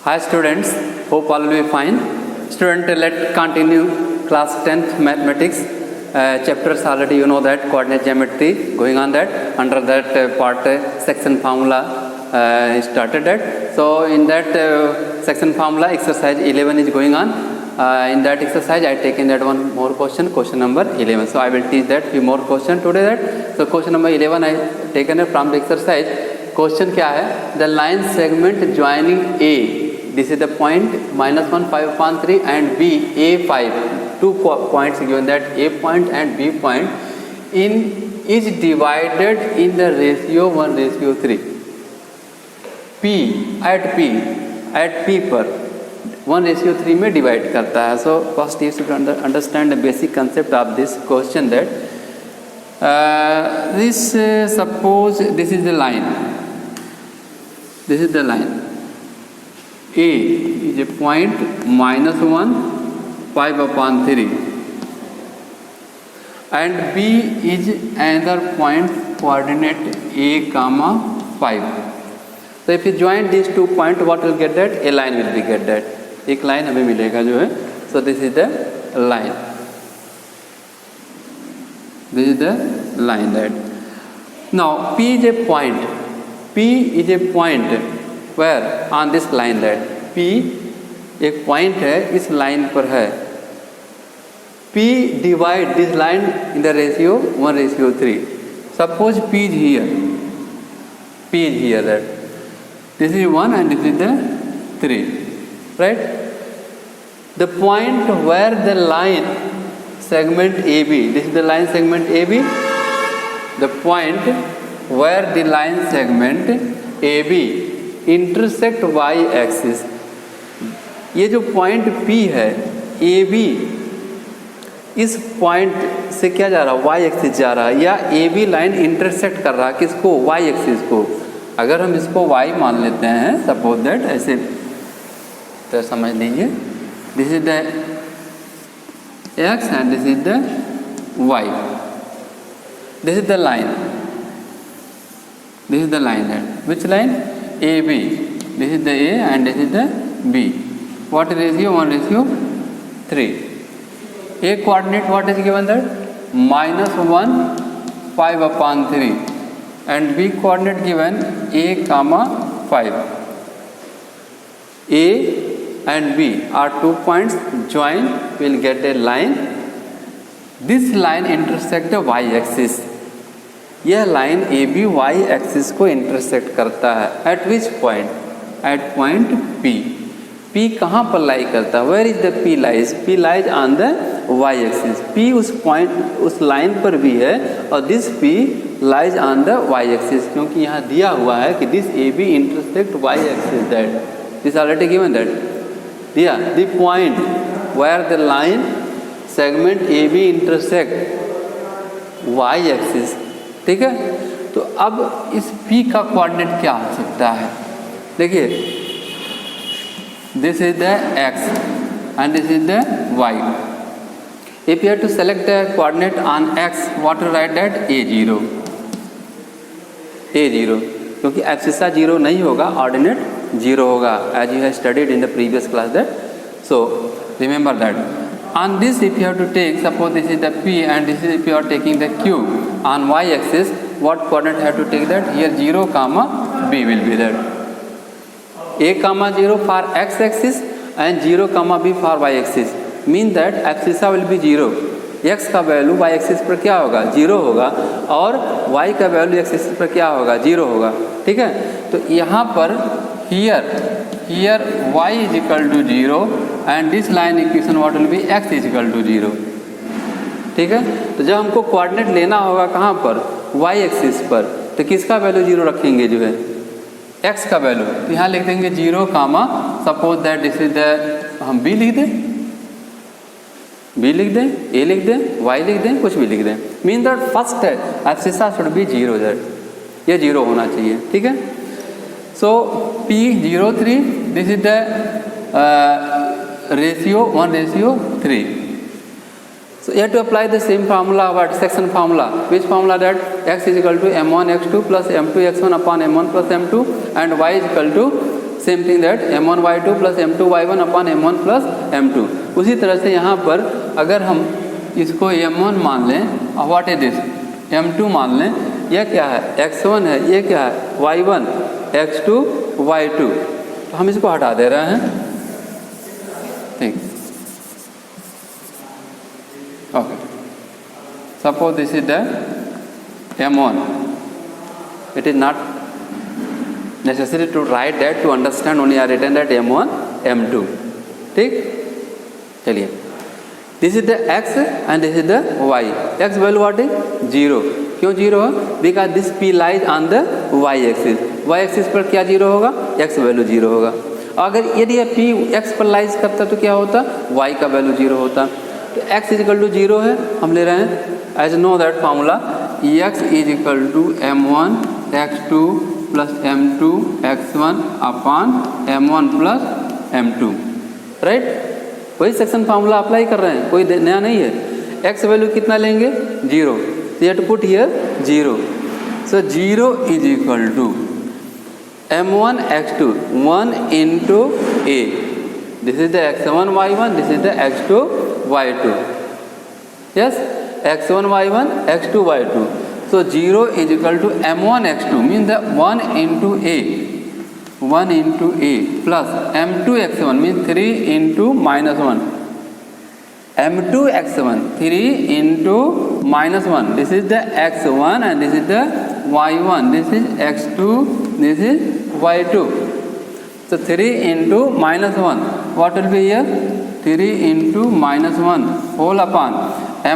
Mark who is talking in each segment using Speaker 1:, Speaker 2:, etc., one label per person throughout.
Speaker 1: Hi students, hope all will be fine. Student, let's continue class 10th mathematics. Chapters already you know that coordinate geometry going on that. Under that part section formula started that. So in that section formula exercise 11 is going on. In that exercise I taken that one more question number 11. So I will teach that few more question today that. So question number 11 I taken it from the exercise. Question क्या है? The line segment joining A, this is the point -1 5/3 and B A5, 2 points given that A point and B point is divided in the ratio 1:3. At P पर 1:3 में divide करता है. So first you should understand the basic concept of this question that suppose this is the line. This is the line. A is a point -1 5/3 and B is another point coordinate A comma 5. So if you join these 2 points, what will get that? A line will be get that. एक line हमें मिलेगा जो है. So this is the line. This is the line that. Now P is a point. P is a point where on this line that P एक point है इस line पर है. P divide this line in the ratio 1:3. Suppose P is here. P is here that. This is 1 and this is the 3. Right? The point where the line segment AB, this is the line segment AB. The point where the line segment AB intersect y axis. ये जो point P है AB इस point से क्या जा रहा है? Y axis जा रहा है या AB line intersect कर रहा है किसको? Y axis को. अगर हम इसको y मान लेते हैं, suppose that ऐसे तो समझ लीजिए. This is the x and this is the y. This is the line. This is the line that. Which line? AB. This is the A and this is the B. What ratio? 1:3. A coordinate what is given that? -1 5/3 and B coordinate given A comma 5. A and B are 2 points join will get a line. This line intersect the y axis. यह line A B y axis को intersect करता है. At which point? At point P. P कहाँ पर lie करता है? Where is the P lies? P lies on the y axis. P उस point उस लाइन पर भी है और this P lies on the y axis, क्योंकि यहाँ दिया हुआ है कि this A B intersect y axis that. This already given that. दिया the point where the line segment A B intersect y axis. ठीक है. तो अब इस P का कोऑर्डिनेट क्या हो सकता है? देखिए, this is the x and this is the y. If you have to select the coordinate on x, what to write that? A0. A0 क्योंकि एब्सिसा 0 नहीं होगा, ऑर्डिनेट 0 होगा, as you have studied in the previous class that. So remember that. On this, if you have to take, suppose this is the P and this is if you are taking the Q on y axis, what coordinate have to take that? Here 0 comma B will be there. A comma 0 for x axis and 0 comma B for y axis. Mean that abscissa will be 0. x का value y axis पर क्या होगा? 0 होगा और y का value x axis पर क्या होगा? 0 होगा. ठीक है. तो यहाँ पर here y is equal to 0 and this line equation what will be? x is equal to 0. ठीक है. तो जब हमको कोऑर्डिनेट लेना होगा कहाँ पर? y एक्सिस पर, तो किसका वैल्यू 0 रखेंगे जो है? x का वैल्यू. तो यहाँ लिख देंगे 0 comma suppose that this is the, हम b लिख दें, b लिख दें, a लिख दें, y लिख दें, कुछ भी लिख दें. Mean that first abscissa should be 0 that. ये 0 होना चाहिए. ठीक है. So P03, this is the ratio 1:3. So you have to apply the same formula, what section formula. Which formula? That x is equal to m1 x2 plus m2 x1 upon m1 plus m2 and y is equal to same thing that m1y2 plus m2y1 upon m1 plus m2। उसी तरह से यहाँ पर अगर हम इसको m1 मान लें, व्हाट इज दिस, m2 मान लें, यह क्या है, x1 है, ये क्या है, y1, x2, y2, तो हम इसको हटा दे रहे हैं, ठीक, okay. Suppose this is the m1, it is not necessary to write that, to understand only I written that m1 m2, ठीक। चलिए, this is the x and this is the y। x value what is 0, क्यों 0 है, because this p lies on the y axis, y axis पर क्या 0 होगा, x value 0 होगा। अगर यदि p x पर लाइज करता तो क्या होता, y का वैल्यू 0 होता। तो x इज इक्वल टू 0 है, हम ले रहे हैं as no that formula x is equal to m1 x2 plus m2 x1 upon m1 plus m2, right. वही सेक्शन फार्मूला अप्लाई कर रहे हैं, कोई नया नहीं है। x वैल्यू कितना लेंगे, 0, तो you have to put here 0। So 0 is equal to m1 x2 1 into a, this is the x1 y1, this is the x2 y2, yes, x1 y1 x2 y2। so 0 is equal to m1 x2 means the 1 into a plus m2 x1 means 3 into minus 1, m2 x1 3 into minus 1, this is the x1 and this is the y1, this is x2, this is y2। so 3 into minus 1, what will be here, 3 into minus 1 whole upon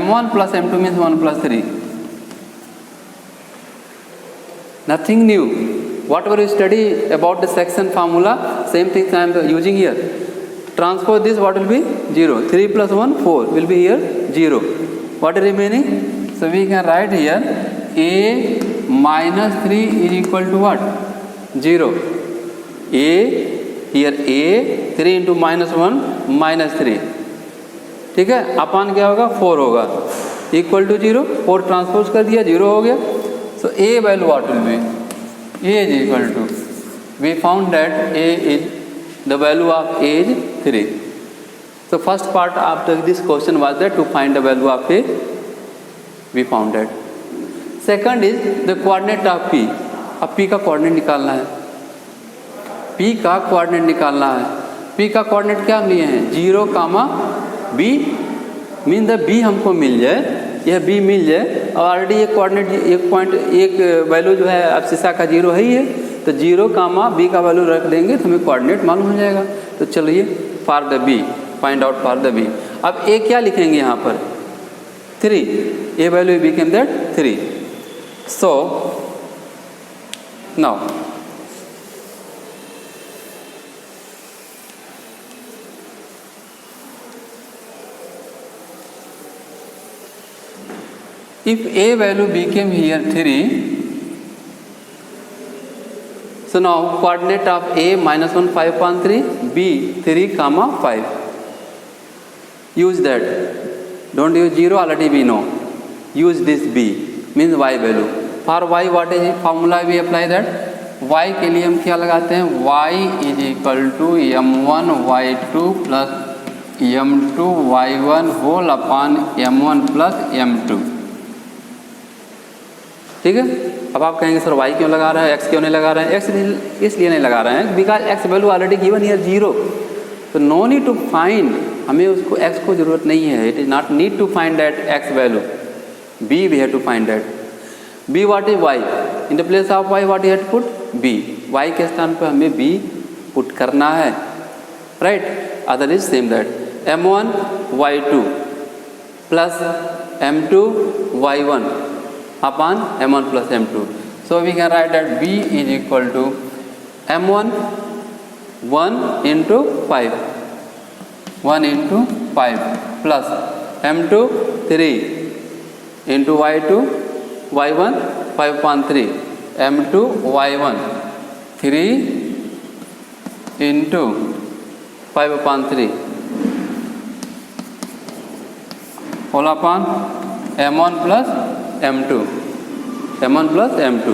Speaker 1: m1 plus m2 means 1 plus 3, nothing new, whatever you study about the section formula, same things I am using here। transpose this, what will be 0, 3 plus 1 4 will be here 0, what is remaining, so we can write here a minus 3 is equal to what, 0, a here a 3 into minus 1 minus 3, ठीक है, अपान क्या होगा 4 होगा, equal to 0, 4 transpose कर दिया 0 हो गया। सो a value what will be, a is equal to, we found that a is, the value of a is 3। so first part after this question was that to find the value of a, we found that। second is the coordinate of p। अब p का coordinate निकालना है, p का coordinate निकालना है। p का coordinate क्या लिए हैं, 0, b, मीन द b हमको मिल जाए, यह b मिल जाए, और ऑलरेडी ये कोऑर्डिनेट एक वैल्यू जो है एब्सिसा का 0 है ही है, तो 0, b का वैल्यू रख देंगे तो हमें कोऑर्डिनेट मालूम हो जाएगा। तो चलिए for the b, find out for the b। अब a क्या लिखेंगे यहाँ पर, 3, a value became that 3। So now if a value became here 3, so now coordinate of a minus 1 5.3, b 3 comma 5, use that, don't use 0, already we know, use this b means y value। for y what is formula we apply that, y के लिए हम क्या लगाते हैं, y is equal to m1 y2 plus m2 y1 whole upon m1 plus m2, ठीक है। अब आप कहेंगे सर y क्यों लगा रहे हैं, x क्यों नहीं लगा रहे हैं, x इसलिए नहीं लगा रहे हैं because x value already given here 0, तो नो नीड टू फाइंड, हमें उसको x को जरूरत नहीं है, it is not need to find that x value, b we have to find that, b what is y, in the place of y what you have to put b, y के स्थान पर हमें b put करना है, right. Other is same that m1 y2 plus m2 y1 upon m1 plus m2, so we can write that b is equal to m1 1 into 5 plus m2 3 into y2 y1 5.3 m2 y1 3 into 5.3 whole upon m1 plus m2, m1 plus m2,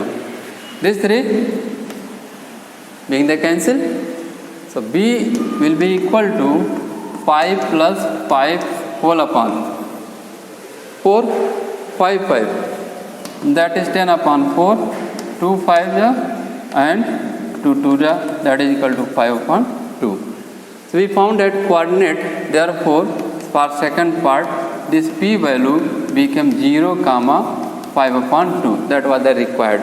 Speaker 1: this 3 being the cancel, So b will be equal to 5 plus 5 whole upon 4, 5, 5. That is 10 upon 4, 2 5 ja, and 2 2 ja, that is equal to 5 upon 2. So we found that coordinate, therefore for second part this p value became 0, 5 upon 2. That was the required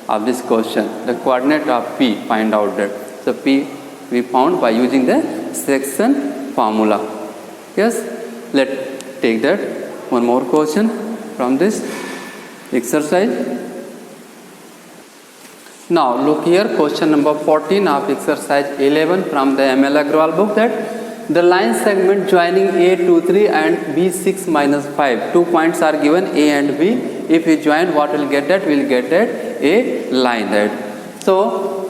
Speaker 1: of this question. The coordinate of p, find out that. So p we found by using the section formula. Yes, let's take that one more question from this exercise. Now look here, question number 14 of exercise 11 from the ML Agrawal book, that the line segment joining A23 and B6 minus 5. 2 points are given, A and B. If we join, what will get that? We will get that a line that. So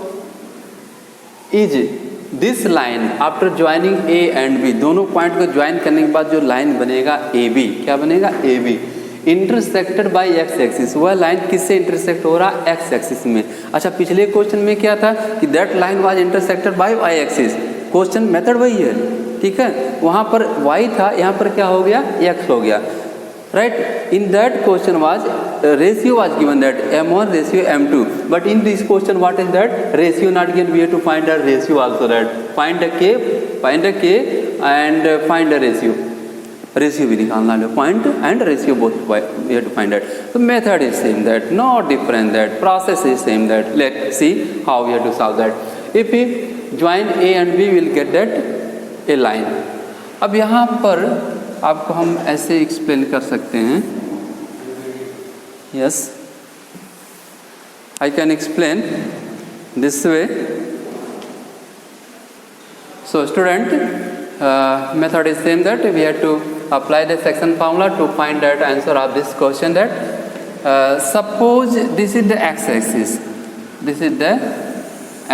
Speaker 1: is this line after joining A and B, दोनों point को join करने के बाद जो line बनेगा AB, क्या बनेगा AB, intersected by x axis. वह लाइन किससे इंटरसेक्ट हो रहा है? एक्स एक्सिस में. अच्छा, पिछले क्वेश्चन में क्या था कि that line was intersected by y axis. Question method वही है, ठीक है. वहाँ पर y था, यहाँ पर क्या हो गया? x हो गया, right. In that question was ratio was given that m1 ratio m2, but in this question what is that? Ratio not given, we have to find the ratio also, that find the k and find the ratio. Ratio भी निकालना है, point and ratio both we have to find that. The method is same that, not different that, process is same that. Let's see how we have to solve that. If we join A and B will get that a line. अब यहाँ पर आपको हम ऐसे explain कर सकते हैं. Yes, I can explain this way. So student, method is same that we have to apply the section formula to find that answer of this question. That suppose this is the x-axis, this is the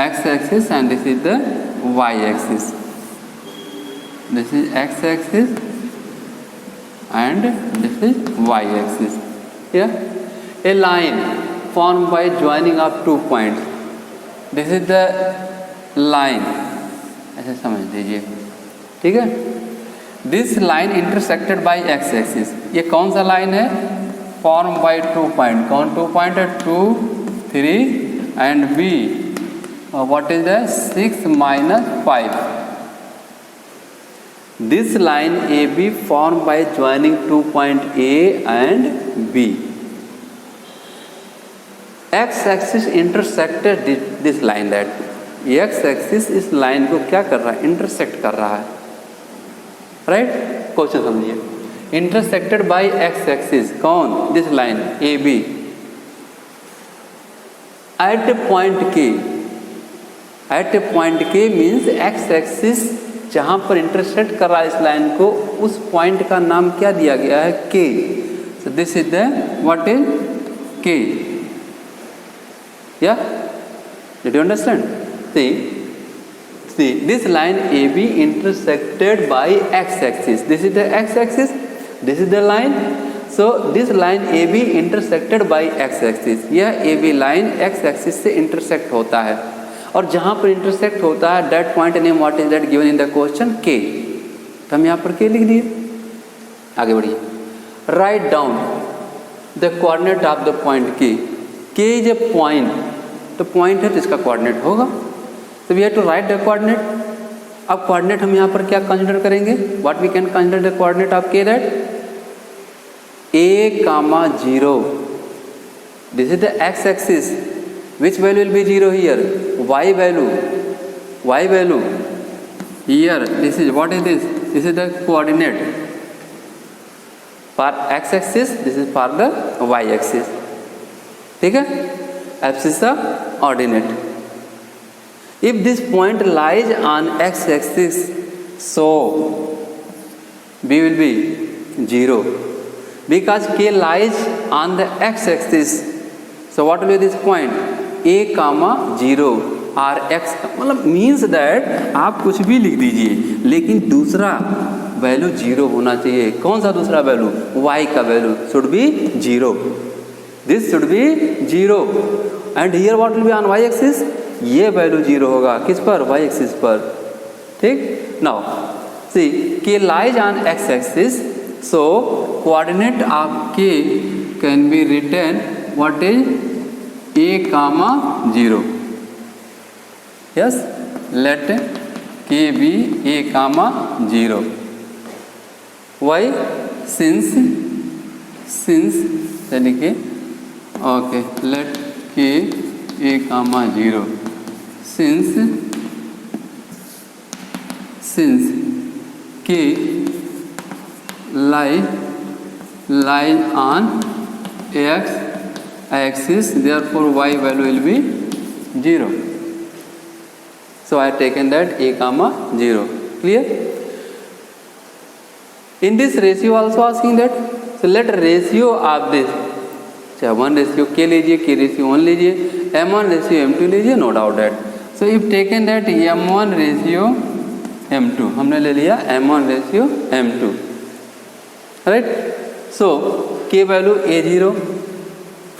Speaker 1: x-axis and this is the y-axis. This is x-axis and this is y-axis. Yeah, a line formed by joining of 2 points. This is the line, ऐसे समझ लीजिए, ठीक है. This line intersected by x axis. ये कौन सा line है? Form by 2 point. कौन 2 पॉइंट है? 2, 3 and B. What is the 6 minus 5. This line A B form by joining 2 point A and B. X axis intersected this line. That x axis इस line को क्या कर रहा है? Intersect कर रहा है, राइट. क्वेश्चन समझिए. इंटरसेक्टेड बाय एक्स एक्सिस, कौन? This line A B at a point K. At a point K means x axis जहां पर इंटरसेक्ट कर रहा है इस लाइन को, उस पॉइंट का नाम क्या दिया गया है? के. So this is the what is के. या, did you understand? See, this line AB intersected by x-axis. This is the x-axis. This is the line. So this line AB intersected by x-axis. यह AB line x-axis से intersect होता है, और जहाँ पर intersect होता है that point name what is that given in the question? K. तो हम यहाँ पर K लिख दिए. आगे बढ़िए. Write down the coordinate of the point K. K is a point. तो point है तो इसका coordinate होगा. So we have to write the coordinate. अब coordinate हम यहाँ पर क्या consider करेंगे? What we can consider the coordinate of K? That A, 0. This is the x-axis. Which value will be 0 here? Y value. Y value. Here, this is what is this? This is the coordinate. For x-axis, this is for the y-axis. ठीक है? X is the ordinate. If this point lies on x-axis, so B will be 0. Because K lies on the x-axis, so what will be this point? A, 0 और x मतलब means that आप कुछ भी लिख दीजिए, लेकिन दूसरा वैल्यू 0 होना चाहिए. कौन सा दूसरा वैल्यू? y का value should be 0. This should be 0. And here what will be on y-axis? ये वैल्यू 0 होगा किस पर, वाई एक्सिस पर, ठीक। Now see K lies on X axis, so coordinate of K can be written what is a,0. yes, let k be a,0. why, since यानी कि okay let k a,0 since k lies on x axis, therefore y value will be 0. So I have taken that a,0. Clear? In this ratio also asking that, so let ratio of this, चाहे 1 ratio k लीजिए, k ratio 1 लीजिए, m1 ratio m2 लीजिए, no doubt that. So if taken that m1 ratio m2, हमने ले लिया m1 ratio m2, right. So k value a0.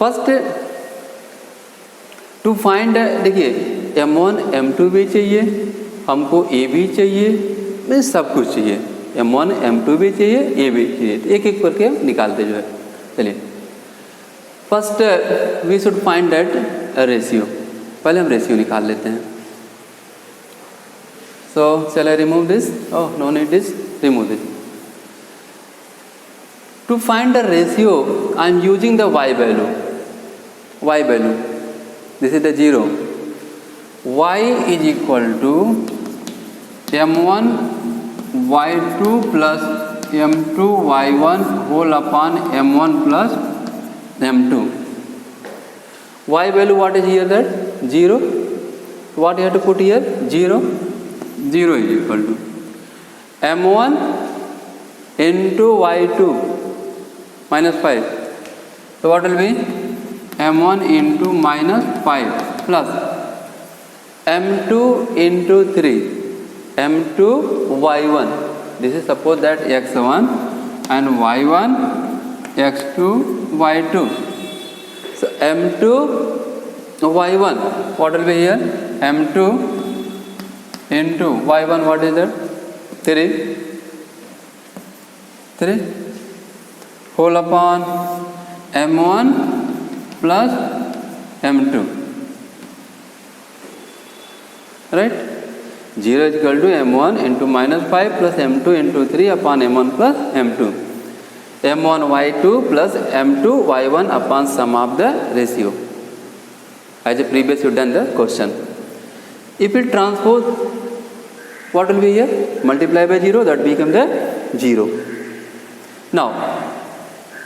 Speaker 1: First to find, देखिए m1 m2 भी चाहिए हमको, a भी चाहिए, सब कुछ चाहिए, m1 m2 भी चाहिए, a भी चाहिए, तो एक एक करके निकालते जो है. चलिए first we should find that ratio, पहले हम रेशियो निकाल लेते हैं. So shall I remove this, oh no need this, remove this. To find the ratio I am using the y value, this is the 0. y is equal to m1 y2 plus m2 y1 whole upon m1 plus m2. y value what is here, that 0. What you have to put here, 0 is equal to m1 into y2 minus 5. So what will be m1 into minus 5 plus m2 into 3 m2 y1. This is suppose that x1 and y1 x2 y2. So m2 y1 what will be here, m2 into y1 what is that, 3 whole upon m1 plus m2, right. 0 is equal to m1 into minus 5 plus m2 into 3 upon m1 plus m2. m1 y2 plus m2 y1 upon sum of the ratio, as a previous you done the question. If it transpose, what will be here, multiply by 0, that become the 0. Now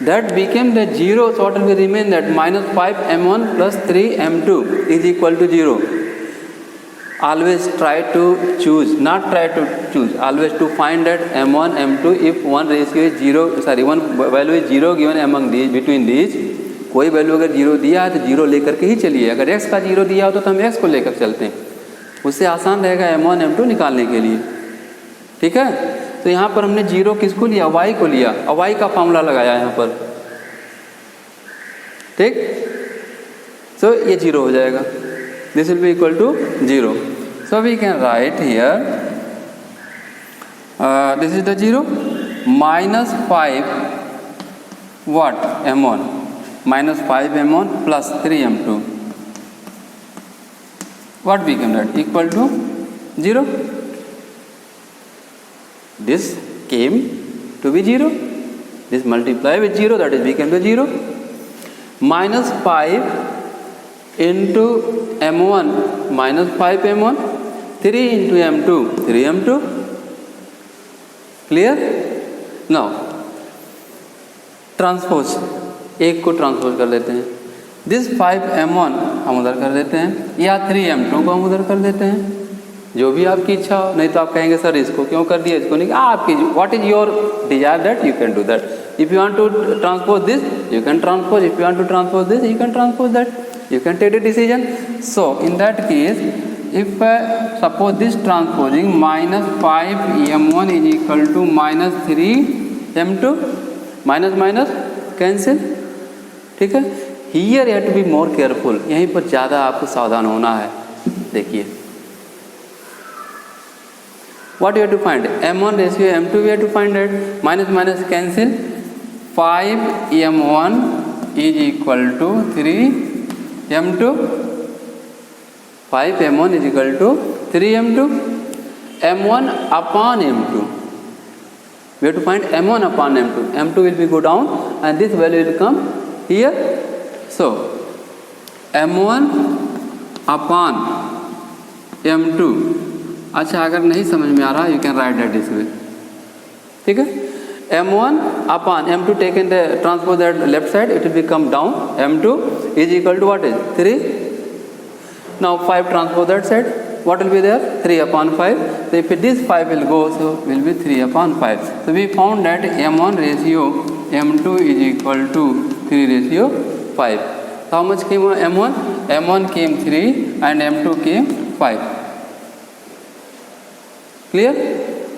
Speaker 1: that became the 0, so what will be remain, that minus 5 m1 plus 3 m2 is equal to 0. Always try to choose, not try to choose, always to find that m1 m2, if one ratio is 0, sorry one value is 0 given among these, between these, कोई value अगर 0 दिया है तो 0 लेकर के ही चलिए. अगर x का 0 दिया हो तो हम x को लेकर चलते हैं, उससे आसान रहेगा m1 m2 निकालने के लिए, ठीक है. तो यहाँ पर हमने 0 किसको लिया, y को लिया, और y का फॉर्मूला लगाया यहाँ पर, ठीक. सो ये 0 हो जाएगा, this will be equal to 0. So we can write here, this is the 0, minus 5 what, m1, minus 5 m1 plus 3 m2, what became that, equal to 0. This came to be 0, this multiply with 0, that is became the 0. Minus 5 into m1 minus 5 m1, 3 into m2 3 m2. Clear? Now transpose, एक को transpose कर लेते हैं. This 5 m1 हम उधर कर देते हैं, या 3 m2 को हम उधर कर देते हैं, जो भी आपकी इच्छा हो. नहीं तो आप कहेंगे सर इसको क्यों कर दिया, इसको नहीं, आपकी what is your desire that you can do that. If you want to transpose this you can transpose, if you want to transpose this you can transpose that, you can take a decision. So in that case, if suppose this transposing minus 5 m1 is equal to minus 3 m2, minus minus cancel, ठीक है. Here you have to be more careful, यहीं पर ज़्यादा आपको सावधान होना है. देखिए what you have to find m1 ratio m2 we have to find it minus minus cancel 5 m1 is equal to 3 m2 5 m1 is equal to 3 m2 m1 upon m2 we have to find m1 upon m2 m2 will be go down and this value will come here so m1 upon m2 अच्छा अगर नहीं समझ में आ रहा you can write that this way ठीक है m1 upon m2 taken the transpose that left side it will become down m2 is equal to what is 3 now 5 transpose that side what will be there 3 upon 5 so if this 5 will go so will be 3 upon 5 so we found that m1 ratio m2 is equal to 3 ratio 5 so how much came m1 came 3 and m2 came 5 clear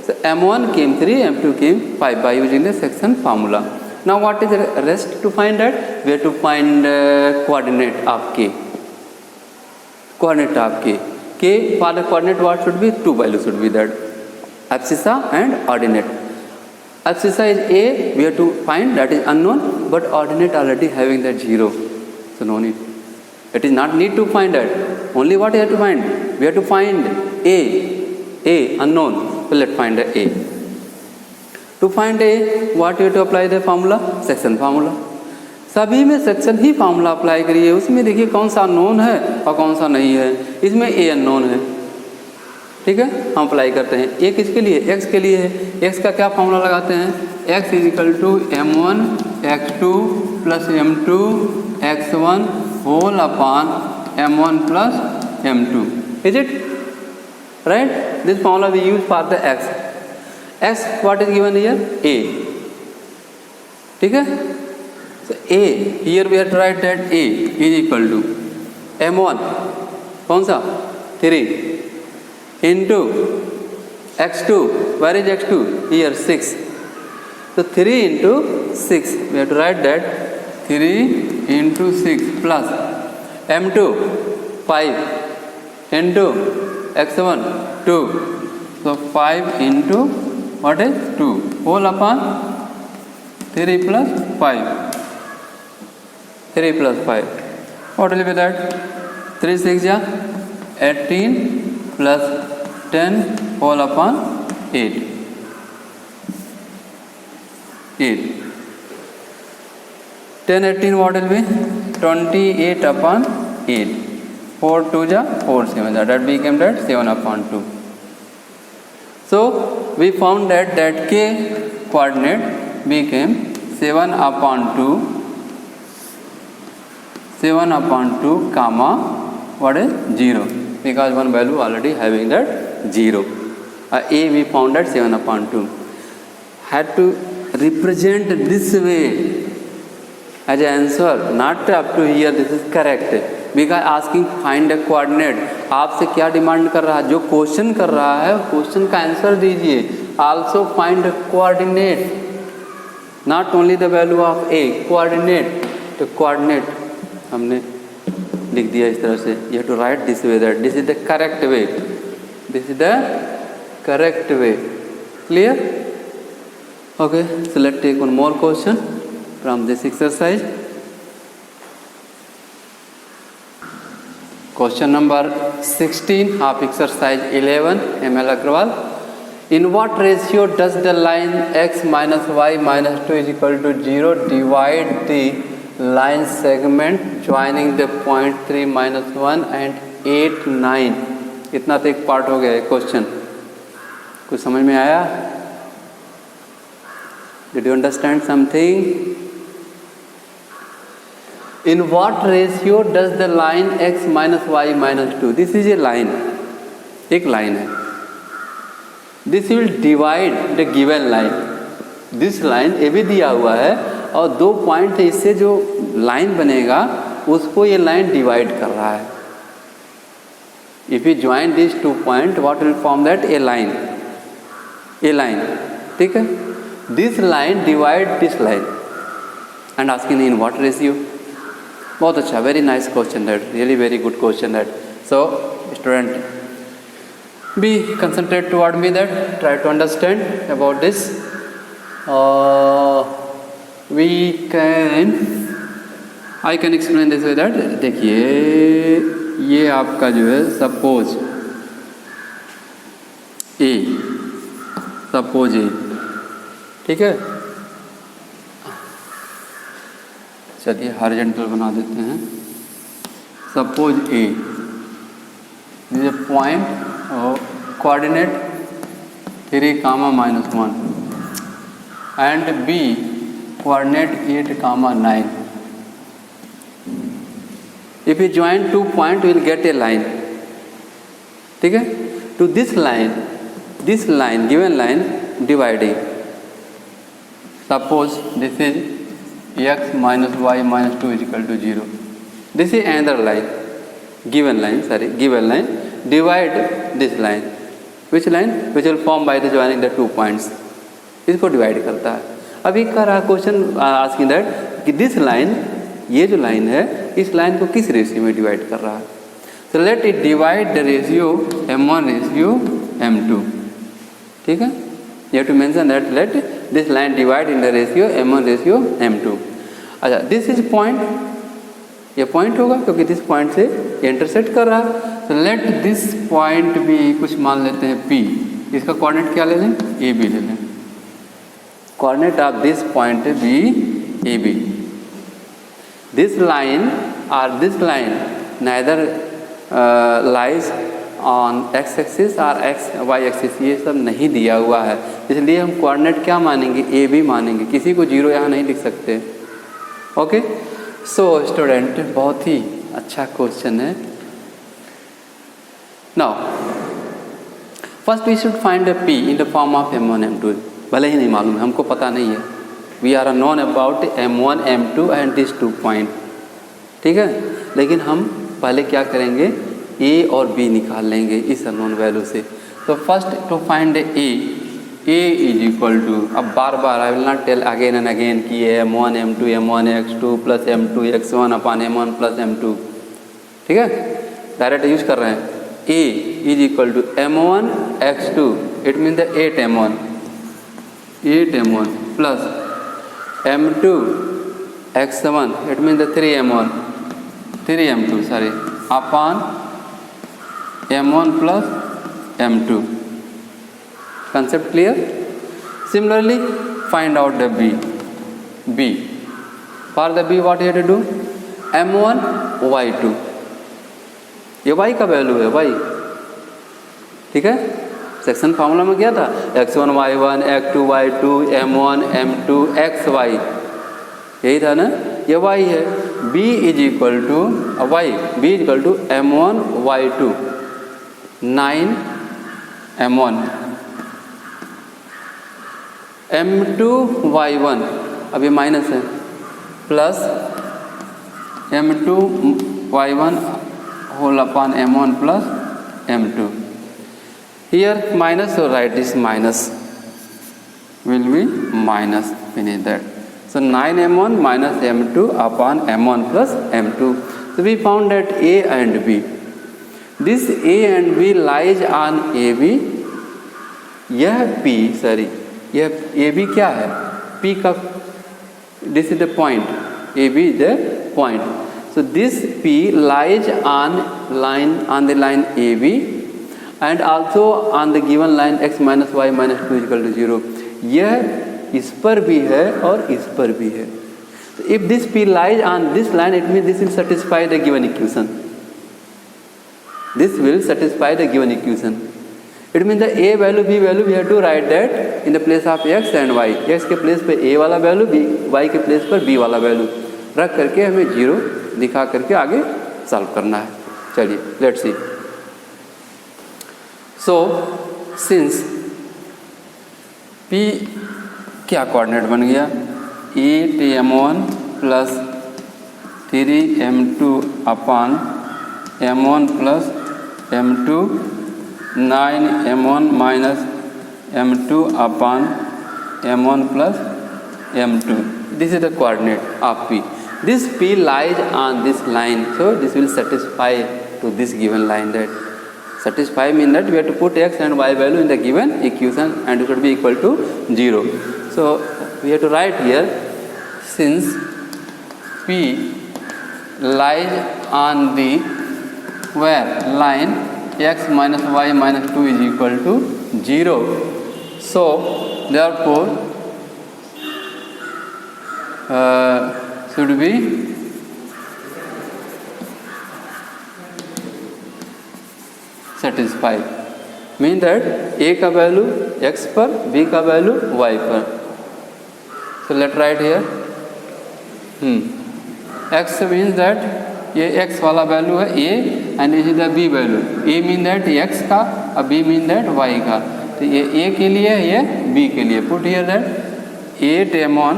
Speaker 1: so m1 came 3 m2 came 5 by using the section formula now what is the rest to find that we have to find coordinate of k coordinate of k for the coordinate what should be two values should be that abscissa and ordinate abscissa is a we have to find that is unknown but ordinate already having that 0 so no need it is not need to find that only what you have to find we have to find a unknown so let's find the a to find a what you have to apply the formula section formula सभी में section ही formula apply करिए उसमें देखिए कौन सा known है और कौन सा नहीं है इसमें ए अननोन है ठीक है हम अप्लाई करते हैं ए किसके लिए एक्स के लिए है एक्स का क्या फार्मूला लगाते हैं x is equal to m1 x2 plus m2 x1 whole upon m1 plus m2 is it right this formula we use for the x what is given here a ठीक है so a here we have to write that a is equal to m1 कौन सा 3 into x2 where is x2 here 6 so 3 into 6 we have to write that 3 into 6 plus m2 5 into x1 2 so 5 into what is 2 whole upon 3 plus 5 3 plus 5 what will be that 3 6 ja 18 plus 10 whole upon 8 10 18 what will be 28 upon 8 4 2 ja 4 7 ja that became that 7 upon 2 so we found that k coordinate became 7 upon 2 comma what is 0 because one value already having that 0 a we found that 7 upon 2 had to represent this way as an answer not up to here this is correct because asking find a coordinate आपसे क्या demand कर रहा है जो question कर रहा है question का आंसर दीजिए also find a coordinate not only the value of a coordinate तो कोऑर्डिनेट हमने लिख दिया इस तरह से you have to write this way that this is the correct way this is the correct way clear okay so let's take one more question from this exercise Question number 16 of exercise 11 ML Agrawal. In what ratio does the line x minus y minus 2 is equal to 0 divide the line segment joining the point 3 minus 1 and 8 9 इतना तो एक part हो गया है question कुछ समझ में आया Did you understand something? In what ratio does the line x minus y minus 2 this is a line एक लाइन है this will divide the given line this line ये भी दिया हुआ है और दो पॉइंट है इससे जो लाइन बनेगा उसको ये लाइन डिवाइड कर रहा है if you join these 2 points what will form that a line ठीक है this line divide this line and asking in what ratio बहुत अच्छा very nice question that really very good question that so student. Be concentrate toward me that try to understand about this. I can explain this way that देखिए ये आपका जो है suppose ए, ठीक है, चलिए हॉरिजॉन्टल बना देते हैं. Suppose A is a point coordinate 3, -1 and B coordinate 8, 9. If we join 2 points, we will get a line. ठीक है, to this line, given line dividing. Suppose this is x minus y minus 2 is equal to 0. This is another line, given line. Divide this line. Which line? Which will form by the joining the 2 points. इसको divide करता है. अभी कर रहा question asking that कि this line, ये जो line है, इस लाइन को किस रेशियो में डिवाइड कर रहा है. तो let it divide the ratio m1 ratio m2. ठीक है, you have to mention that let this line divide in the ratio m1 ratio m2. अच्छा, दिस इज पॉइंट, ये पॉइंट होगा क्योंकि दिस पॉइंट से ये इंटरसेक्ट कर रहा है. तो लेट दिस पॉइंट भी कुछ मान लेते हैं p. इसका कोऑर्डिनेट क्या ले लें? ए बी ले लें. Coordinate of this point be AB. This line neither lies on x-axis or y-axis. ये सब नहीं दिया हुआ है, इसलिए हम कोऑर्डिनेट क्या मानेंगे? AB मानेंगे. किसी को 0 यहाँ नहीं लिख सकते. ओके, सो स्टूडेंट बहुत ही अच्छा क्वेश्चन है. Now first we should find the P in the form of m1 m2. भले ही नहीं मालूम है, हमको पता नहीं है. We are known about m1 m2 and this 2 point. ठीक है, लेकिन हम पहले क्या करेंगे? a और b निकाल लेंगे इस अननोन वैल्यू से. तो first to find a is equal to, अब बार I will not tell again and again कि m1 m2 m1 x2 plus m2 x1 upon m1 plus m2. ठीक है, डायरेक्ट यूज कर रहे हैं. a is equal to m1 x2, it mean the 8m1 plus m2 x1, it means the 3m2 upon m1 plus m2. Concept clear? Similarly, find out the b. For the b, what you have to do? m1 y2. ये y का value है, y. ठीक है, section formula में क्या था? x1 y1 x2 y2 m1 m2 xy, यही था ना. ये y है. b is equal to m1 y2 9 m1 m2 y1, अब ये माइनस है, plus m2 y1 whole upon m1 plus m2. Here minus, so write this minus will be minus, finish that. So 9m1 minus m2 upon m1 plus m2. So we found that a and b. This a and b lies on ab. यह p, यह ab क्या है? p का, this is the point. ab is the point. So this p lies on the line ab and also on the given line x minus y minus 2 is equal to 0. यह इस पर भी है और इस पर भी है. So if this p lies on this line, it means this will satisfy the given equation. It means the a value, b value, we have to write that in the place of x and y. x के place पे a वाला value, y के place पर b वाला value रख करके हमें 0 दिखा करके आगे सॉल्व करना है. चलिए let's see. So since p क्या कोऑर्डिनेट बन गया? 8m1 plus 3m2 upon m1 plus m2, 9m1 minus m2 upon m1 plus m2. This is the coordinate of p. This p lies on this line, so this will satisfy to this given line that Satisfy means that we have to put x and y value in the given equation and it should be equal to 0. So we have to write here, since P lies on the where line x minus y minus 2 is equal to 0. So therefore should be satisfied, mean that a का value x पर, b का value y पर. So let write here x means that ये x वाला value है a and this is the b value. a mean that x का और b mean that y का. तो ये a के लिए है, ये b के लिए. Put here that 8 m1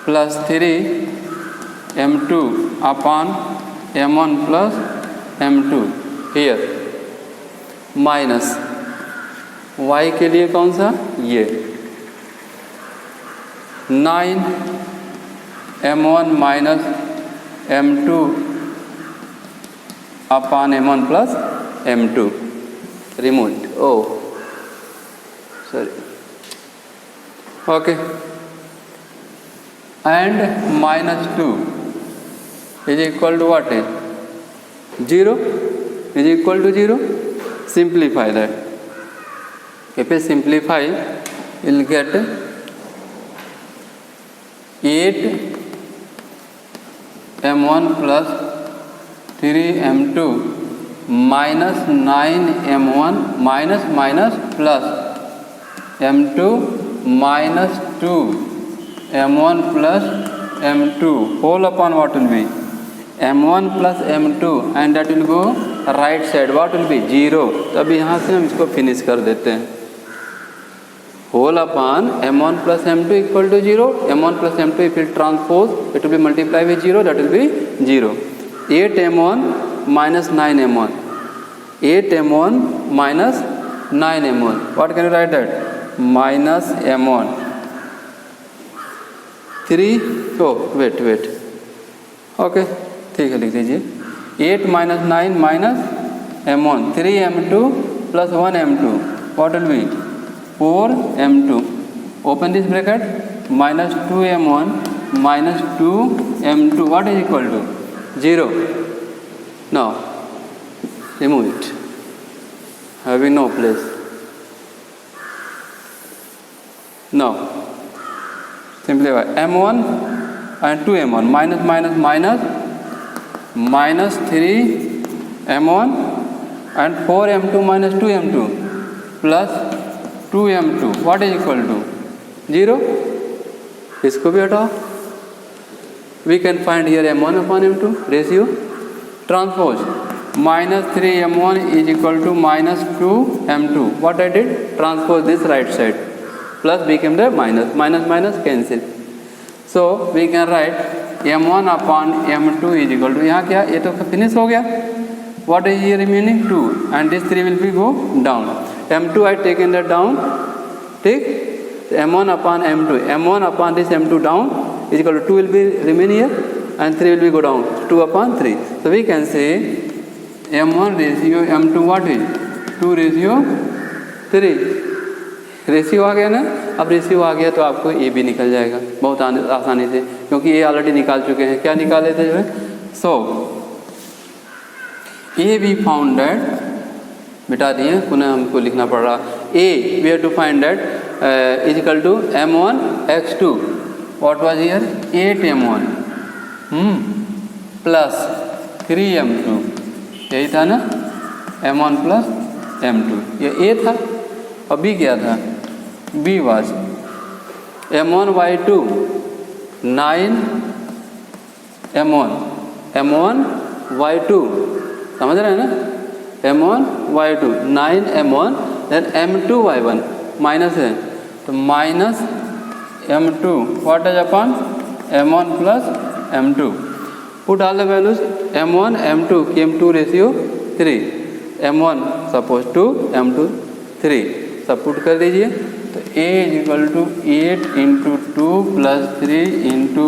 Speaker 1: plus 3 m2 upon m1 plus m2 here minus y के लिए कौन सा, ये 9 m1 minus m2 upon m1 plus m2 remove. Oh sorry, okay. And minus 2 is equal to what is 0 is equal to 0. Simplify that. If you simplify, you will get 8 m1 plus 3 m2 minus 9 m1 minus plus m2 minus 2 m1 plus m2 whole upon what will be m1 plus m2 and that will go right side, what will be 0. तो अभी यहाँ से हम इसको finish कर देते हैं. whole upon m1 plus m2 equal to 0. m1 plus m2 if it transpose it will be multiplied with 0, that will be 0. 8 m1 minus 9 m1, 8 m1 minus 9 m1, what can you write that, minus m1 3. oh wait okay, ठीक है, लिख दीजिए 8 minus 9 minus m1 3 m2 plus 1 m2, what will be 4 m2. Open this bracket, minus 2 m1 minus 2 m2, what is equal to 0. Now remove it, having no place. Now simplify m1 and 2 m1 minus minus 3 m1 and 4 m2 minus 2 m2 plus 2 m2, what is equal to 0. इसको भी हटाओ. We can find here m1 upon m2 ratio. Transpose minus 3 m1 is equal to minus 2 m2. What I did, transpose this right side, plus became the minus cancel. So we can write m1 upon m2 is equal to, यहाँ क्या, ये तो finish हो गया. what is here remaining 2 and this 3 will be go down. m2 I taken that down, ठीक. m1 upon m2, m1 upon this m2 down is equal to 2 will be remain here and 3 will be go down, 2 upon 3. So we can say m1 ratio m2 what is 2 ratio 3. Ratio आ गया ना. अब ratio आ गया तो आपको ए भी निकल जाएगा बहुत आसानी से, क्योंकि ए ऑलरेडी निकाल चुके हैं. क्या निकाले थे जो है. So uh we found that, मिटा दिए, पुनः हमको लिखना पड़ रहा. Uh we have to find that is equal to m1 x2, what was here 8 m1 plus 3 m2, यही था ना, m1 प्लस m2, ये ए था. और बी क्या था, B was m1 y2 9 m1 y2, समझ रहे हैं ना, m1 y2 9 m1 then m2 y1 minus है तो minus m2 what is upon m1 plus m2. Put all the values m1 m2 की m2 ratio 3, m1 suppose 2 m2 3, सब put कर दीजिए. तो a is equal to 8 into 2 plus 3 into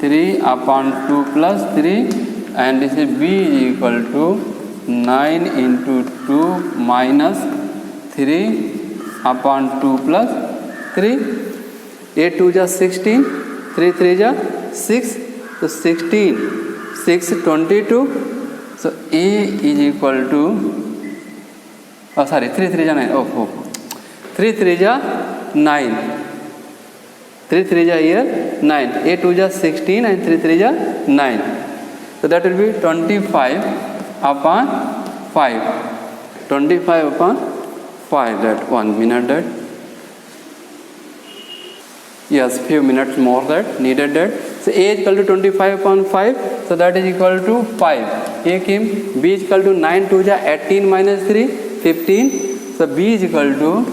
Speaker 1: 3 upon 2 plus 3 and this is b is equal to 9 into 2 minus 3 upon 2 plus 3. 8 2 जा 16, 3 3 जा 6, so 16, 6 22. So A is equal to, oh sorry, 3 3 जा 9, oh 3 3 जा 9, 3 3 जा here 9, 8 2 जा 16 and 3 3 जा 9. So that will be 25 upon 5. 25 upon 5. That 1 minute that. Yes, few minutes more that needed that. So A is equal to 25 upon 5. So that is equal to 5. A came. B is equal to 9 2 ja 18 minus 3 15. So B is equal to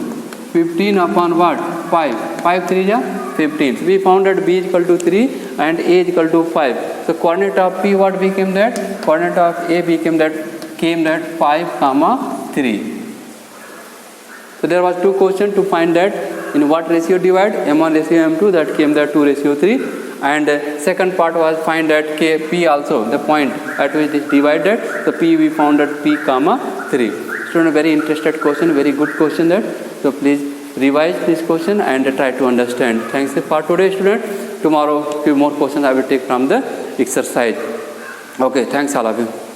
Speaker 1: 15 upon what? 5. 5 3 ja 15. So we found that B is equal to 3 and A is equal to 5. So coordinate of P what became that? Coordinate of A became that 5 comma 3. So there was two questions to find that in what ratio divide, M1 ratio M2, that came that 2 ratio 3. And second part was find that P also, the point at which it is divided. So P we found that P comma 3. Student, very interested question, very good question that. So please revise this question and try to understand. Thanks for today, student. Tomorrow few more questions I will take from the exercise. Okay, thanks all of you.